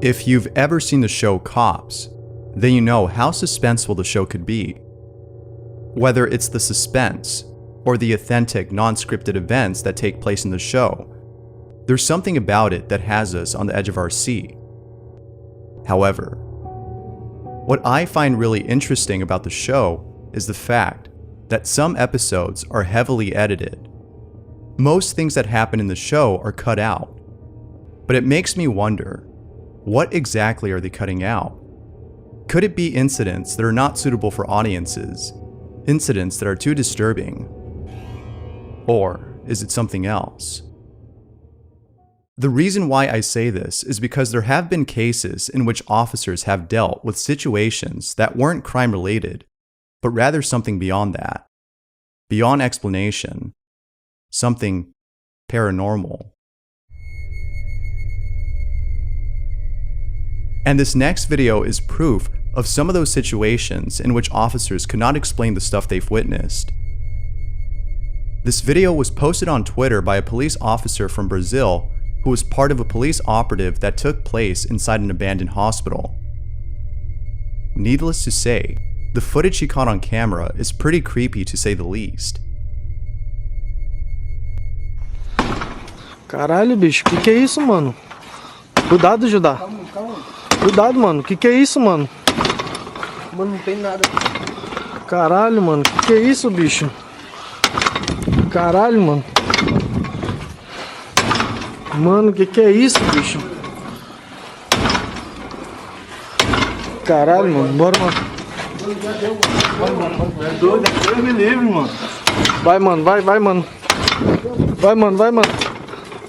If you've ever seen the show Cops, then you know how suspenseful the show could be. Whether it's the suspense or the authentic, non-scripted events that take place in the show, there's something about it that has us on the edge of our seat. However, what I find really interesting about the show is the fact that some episodes are heavily edited. Most things that happen in the show are cut out, but it makes me wonder, what exactly are they cutting out? Could it be incidents that are not suitable for audiences, incidents that are too disturbing? Or is it something else? The reason why I say this is because there have been cases in which officers have dealt with situations that weren't crime-related, but rather something beyond that, beyond explanation, something paranormal. And this next video is proof of some of those situations in which officers could not explain the stuff they've witnessed. This video was posted on Twitter by a police officer from Brazil who was part of a police operative that took place inside an abandoned hospital. Needless to say, the footage he caught on camera is pretty creepy to say the least. Caralho, bicho, que é isso, mano? Cuidado, Judá. Cuidado, mano, que é isso, mano? Mano, não tem nada. Caralho, mano, que é isso, bicho? Caralho, mano. Mano, que é isso, bicho? Caralho, mano, bora, mano. Deus me livre, mano. Vai, mano, vai, mano. Vai, mano, vai, mano.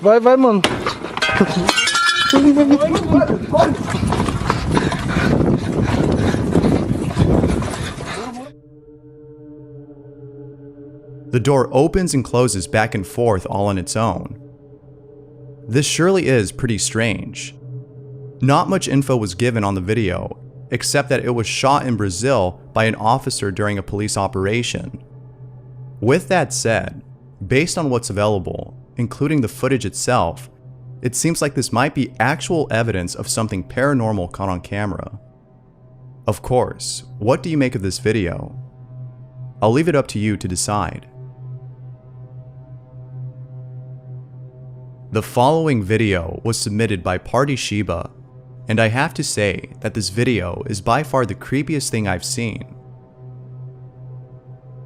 Vai, mano. The door opens and closes back and forth all on its own. This surely is pretty strange. Not much info was given on the video, except that it was shot in Brazil by an officer during a police operation. With that said, based on what's available, including the footage itself, it seems like this might be actual evidence of something paranormal caught on camera. Of course, what do you make of this video? I'll leave it up to you to decide. The following video was submitted by Party Shiba, and I have to say that this video is by far the creepiest thing I've seen.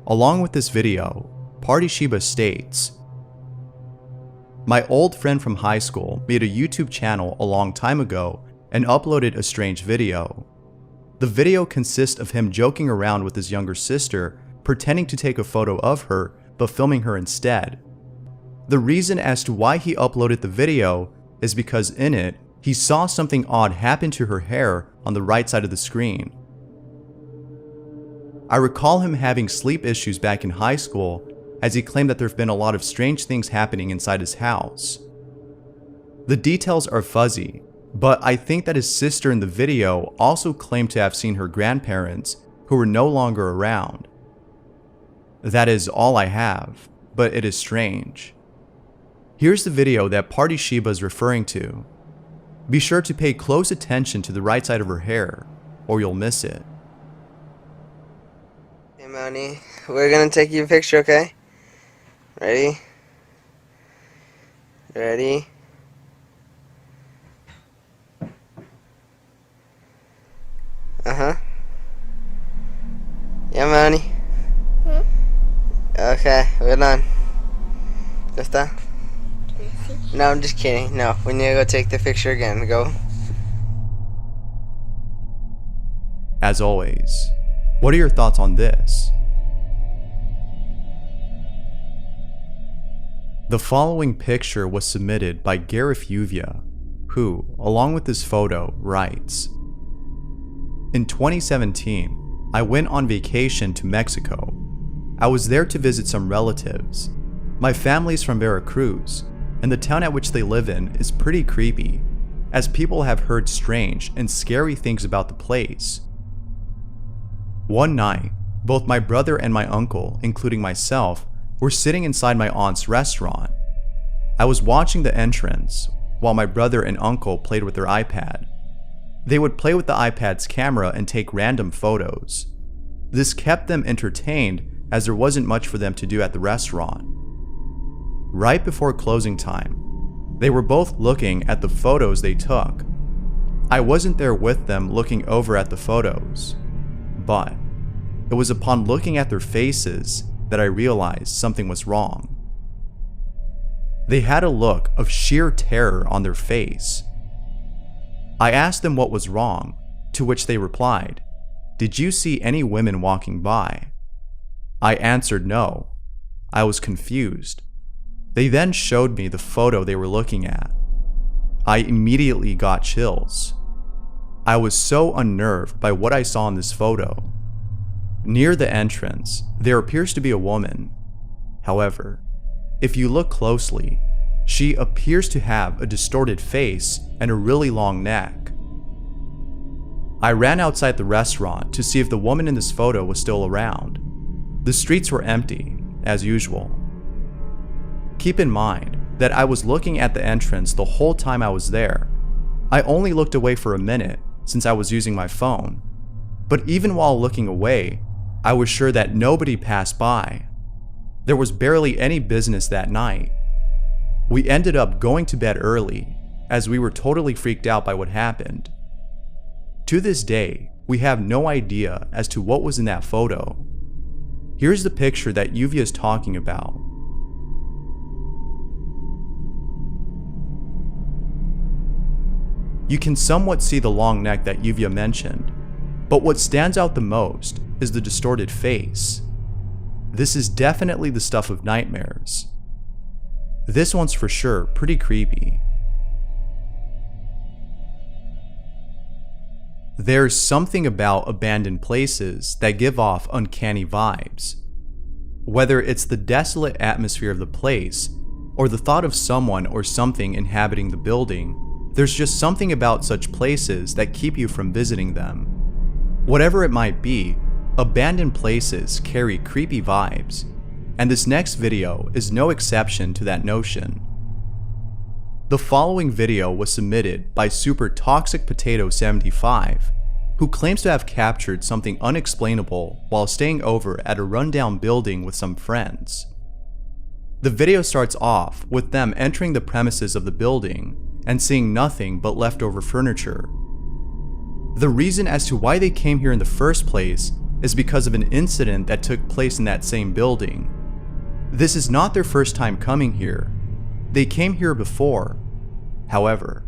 Along with this video, Party Shiba states, "My old friend from high school made a YouTube channel a long time ago and uploaded a strange video. The video consists of him joking around with his younger sister, pretending to take a photo of her, but filming her instead. The reason as to why he uploaded the video is because in it, he saw something odd happen to her hair on the right side of the screen. I recall him having sleep issues back in high school, as he claimed that there have been a lot of strange things happening inside his house. The details are fuzzy, but I think that his sister in the video also claimed to have seen her grandparents, who were no longer around. That is all I have, but it is strange." Here's the video that Party Shiba is referring to. Be sure to pay close attention to the right side of her hair, or you'll miss it. Hey, Money, we're gonna take you a picture, okay? Ready? Ready? Uh-huh. Yeah, Money? Okay, we're done. Ya está? No, I'm just kidding. No, we need to go take the picture again. Go. As always, what are your thoughts on this? The following picture was submitted by Gareth Uvia, who, along with this photo, writes, "In 2017, I went on vacation to Mexico. I was there to visit some relatives. My family's from Veracruz, and the town at which they live in is pretty creepy, as people have heard strange and scary things about the place. One night, both my brother and my uncle, including myself, were sitting inside my aunt's restaurant. I was watching the entrance, while my brother and uncle played with their iPad. They would play with the iPad's camera and take random photos. This kept them entertained as there wasn't much for them to do at the restaurant. Right before closing time, they were both looking at the photos they took. I wasn't there with them looking over at the photos, but it was upon looking at their faces that I realized something was wrong. They had a look of sheer terror on their face. I asked them what was wrong, to which they replied, "Did you see any women walking by?" I answered no. I was confused. They then showed me the photo they were looking at. I immediately got chills. I was so unnerved by what I saw in this photo. Near the entrance, there appears to be a woman. However, if you look closely, she appears to have a distorted face and a really long neck. I ran outside the restaurant to see if the woman in this photo was still around. The streets were empty, as usual. Keep in mind that I was looking at the entrance the whole time I was there. I only looked away for a minute since I was using my phone. But even while looking away, I was sure that nobody passed by. There was barely any business that night. We ended up going to bed early, as we were totally freaked out by what happened. To this day, we have no idea as to what was in that photo. Here's the picture that Yuvia is talking about. You can somewhat see the long neck that Yuvia mentioned, but what stands out the most is the distorted face. This is definitely the stuff of nightmares. This one's for sure pretty creepy. There's something about abandoned places that give off uncanny vibes. Whether it's the desolate atmosphere of the place, or the thought of someone or something inhabiting the building, there's just something about such places that keep you from visiting them. Whatever it might be, abandoned places carry creepy vibes, and this next video is no exception to that notion. The following video was submitted by Super Toxic Potato 75, who claims to have captured something unexplainable while staying over at a rundown building with some friends. The video starts off with them entering the premises of the building and seeing nothing but leftover furniture. The reason as to why they came here in the first place is because of an incident that took place in that same building. This is not their first time coming here. They came here before. However,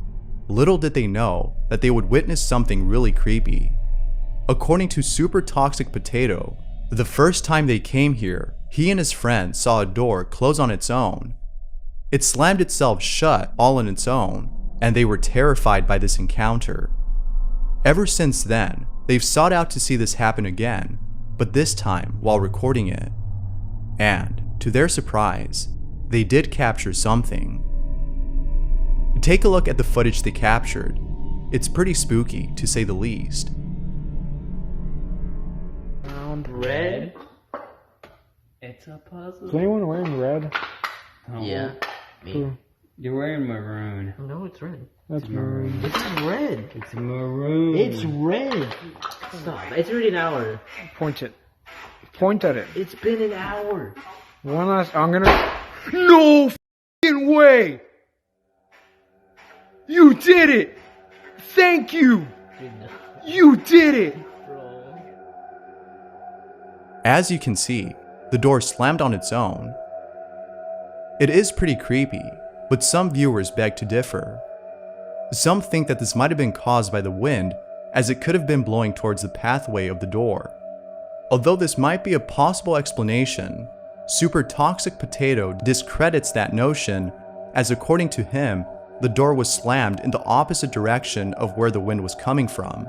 little did they know that they would witness something really creepy. According to Super Toxic Potato, the first time they came here, he and his friend saw a door close on its own. It slammed itself shut all on its own, and they were terrified by this encounter. Ever since then, they've sought out to see this happen again, but this time while recording it. And, to their surprise, they did capture something. Take a look at the footage they captured. It's pretty spooky, to say the least. Found red? It's a puzzle. Is anyone wearing red? Oh, Yeah, me. You're wearing maroon. No, it's red. That's maroon. It's red. It's maroon. It's red. Stop. It's already an hour. Point it. Point at it. It's been an hour. One last. I'm gonna. No f***ing way! You did it! Thank you! You did it! As you can see, the door slammed on its own. It is pretty creepy, but some viewers beg to differ. Some think that this might have been caused by the wind, as it could have been blowing towards the pathway of the door. Although this might be a possible explanation, Super Toxic Potato discredits that notion, as according to him, the door was slammed in the opposite direction of where the wind was coming from.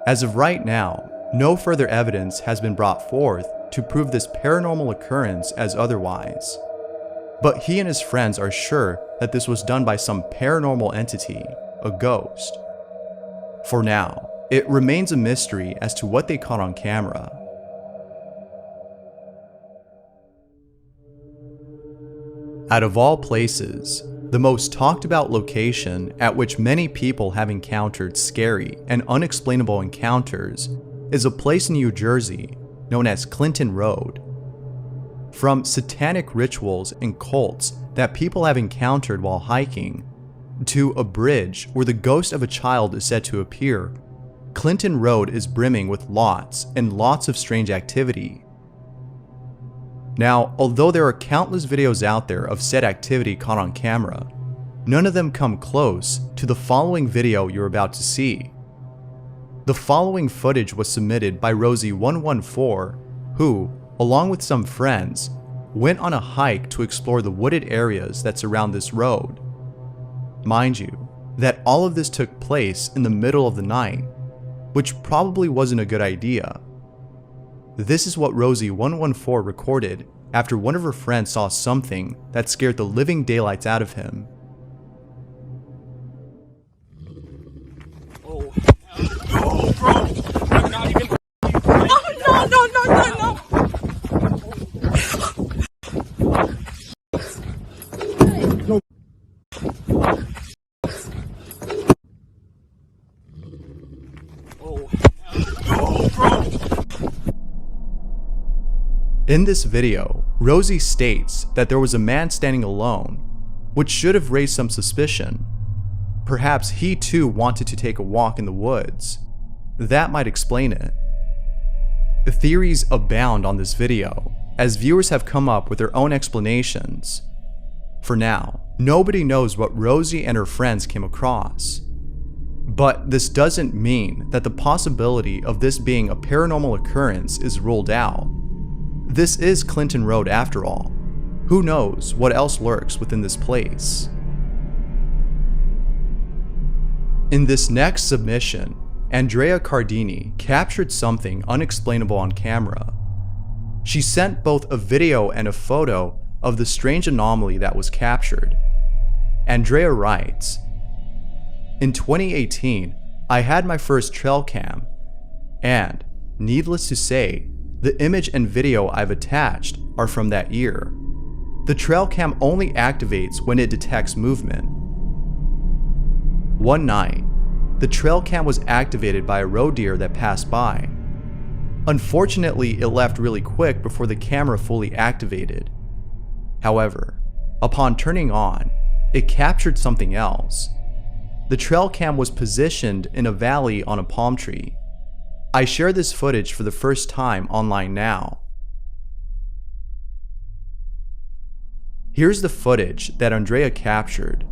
As of right now, no further evidence has been brought forth to prove this paranormal occurrence as otherwise. But he and his friends are sure that this was done by some paranormal entity, a ghost. For now, it remains a mystery as to what they caught on camera. Out of all places, The most talked about location at which many people have encountered scary and unexplainable encounters is a place in New Jersey known as Clinton Road. From satanic rituals and cults that people have encountered while hiking, to a bridge where the ghost of a child is said to appear, Clinton Road is brimming with lots and lots of strange activity. Now, although there are countless videos out there of said activity caught on camera, none of them come close to the following video you're about to see. The following footage was submitted by Rosie114, who, along with some friends, went on a hike to explore the wooded areas that surround this road. Mind you, that all of this took place in the middle of the night, which probably wasn't a good idea. This is what Rosie114 recorded after one of her friends saw something that scared the living daylights out of him. Oh, bro! I'm not even. No! In this video, Rosie states that there was a man standing alone, which should have raised some suspicion. Perhaps he too wanted to take a walk in the woods. That might explain it. The theories abound on this video, as viewers have come up with their own explanations. For now, nobody knows what Rosie and her friends came across. But this doesn't mean that the possibility of this being a paranormal occurrence is ruled out. This is Clinton Road after all. Who knows what else lurks within this place? In this next submission, Andrea Cardini captured something unexplainable on camera. She sent both a video and a photo of the strange anomaly that was captured. Andrea writes, "In 2018, I had my first trail cam, and, needless to say, the image and video I've attached are from that year. The trail cam only activates when it detects movement. One night, the trail cam was activated by a roe deer that passed by. Unfortunately, it left really quick before the camera fully activated. However, upon turning on, it captured something else. The trail cam was positioned in a valley on a palm tree. I share this footage for the first time online now." Here's the footage that Andrea captured.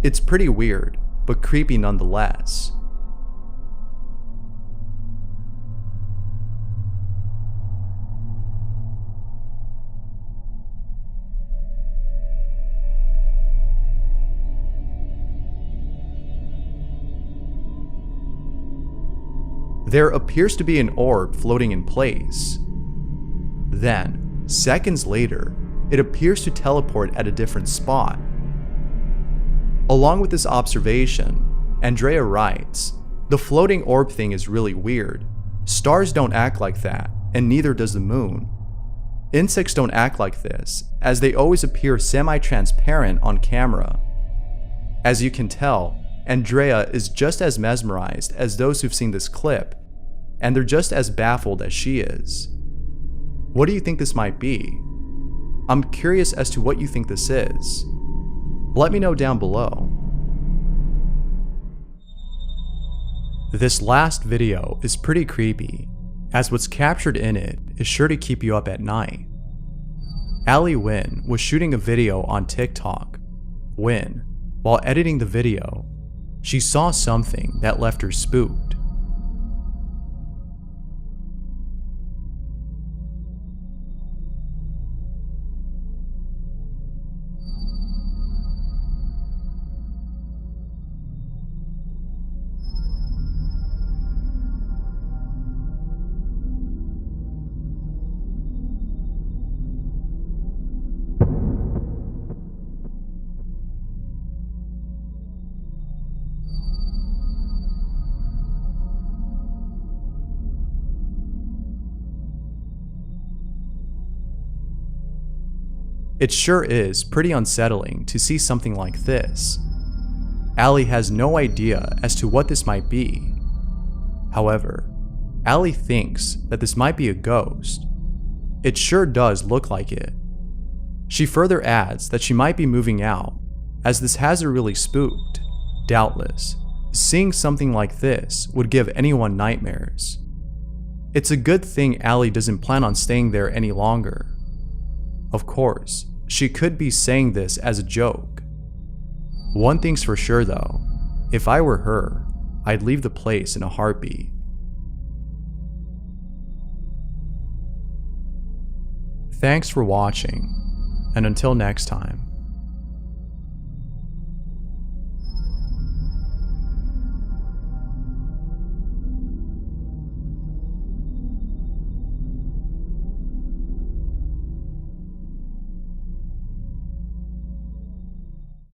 It's pretty weird, but creepy nonetheless. There appears to be an orb floating in place. Then, seconds later, it appears to teleport at a different spot. Along with this observation, Andrea writes, "The floating orb thing is really weird. Stars don't act like that, and neither does the moon. Insects don't act like this, as they always appear semi-transparent on camera." As you can tell, Andrea is just as mesmerized as those who've seen this clip, and they're just as baffled as she is. What do you think this might be? I'm curious as to what you think this is. Let me know down below. This last video is pretty creepy, as what's captured in it is sure to keep you up at night. Ali Wynn was shooting a video on TikTok when, while editing the video, she saw something that left her spooked. It sure is pretty unsettling to see something like this. Allie has no idea as to what this might be. However, Allie thinks that this might be a ghost. It sure does look like it. She further adds that she might be moving out, as this has her really spooked. Doubtless, seeing something like this would give anyone nightmares. It's a good thing Allie doesn't plan on staying there any longer. Of course, she could be saying this as a joke. One thing's for sure though, if I were her, I'd leave the place in a heartbeat. Thanks for watching, and until next time.